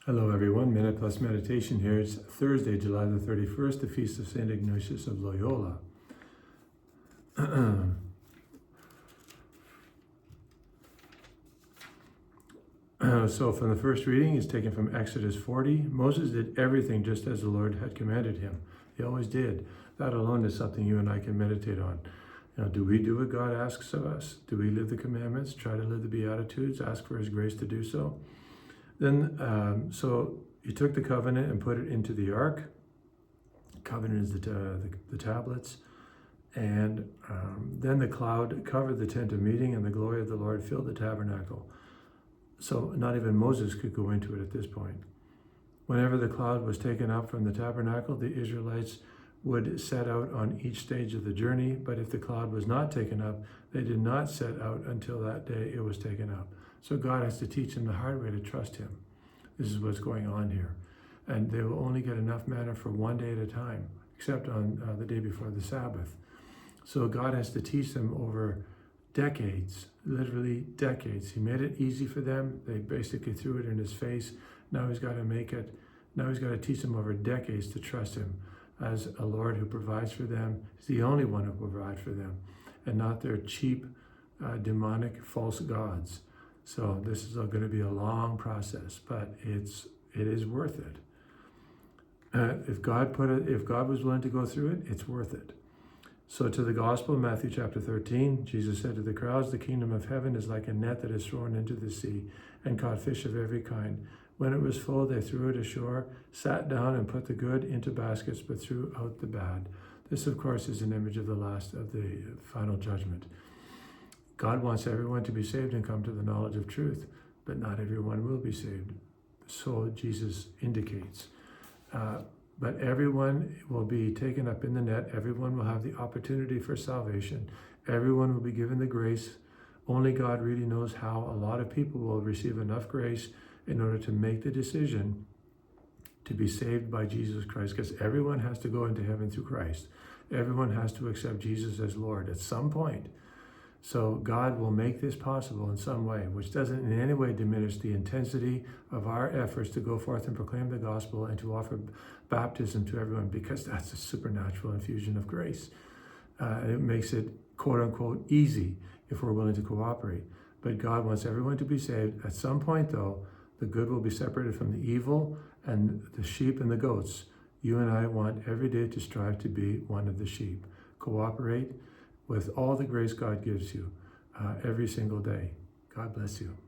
Hello everyone, Minute Plus Meditation here. It's Thursday, July the 31st, the Feast of St. Ignatius of Loyola. So from the first reading is taken from Exodus 40. Moses did everything just as the Lord had commanded him. He always did. That alone is something you and I can meditate on. Do we do what God asks of us? Do we live the commandments, try to live the Beatitudes, ask for His grace to do so? Then, so he took the covenant and put it into the ark. Covenant is the tablets. And then the cloud covered the tent of meeting, and the glory of the Lord filled the tabernacle. So not even Moses could go into it at this point. Whenever the cloud was taken up from the tabernacle, the Israelites would set out on each stage of the journey. But if the cloud was not taken up, they did not set out until that day it was taken up. So God has to teach them the hard way to trust Him. This is what's going on here. And they will only get enough manna for one day at a time, except on the day before the Sabbath. So God has to teach them over decades, literally decades. He made it easy for them. They basically threw it in His face. Now He's got to teach them over decades to trust Him as a Lord who provides for them. He's the only one who will provide for them, and not their cheap, demonic, false gods. So this is going to be a long process, but it is worth it. If God was willing to go through it, it's worth it. So to the Gospel, Matthew chapter 13, Jesus said to the crowds, "The kingdom of heaven is like a net that is thrown into the sea and caught fish of every kind. When it was full, they threw it ashore, sat down and put the good into baskets, but threw out the bad." This, of course, is an image of the final judgment. God wants everyone to be saved and come to the knowledge of truth, but not everyone will be saved. So Jesus indicates. But everyone will be taken up in the net. Everyone will have the opportunity for salvation. Everyone will be given the grace. Only God really knows how. A lot of people will receive enough grace in order to make the decision to be saved by Jesus Christ, because everyone has to go into heaven through Christ. Everyone has to accept Jesus as Lord at some point. So God will make this possible in some way, which doesn't in any way diminish the intensity of our efforts to go forth and proclaim the gospel and to offer baptism to everyone, because that's a supernatural infusion of grace. It makes it, quote unquote, easy if we're willing to cooperate. But God wants everyone to be saved. At some point, though, the good will be separated from the evil, and the sheep and the goats. You and I want every day to strive to be one of the sheep. Cooperate with all the grace God gives you every single day. God bless you.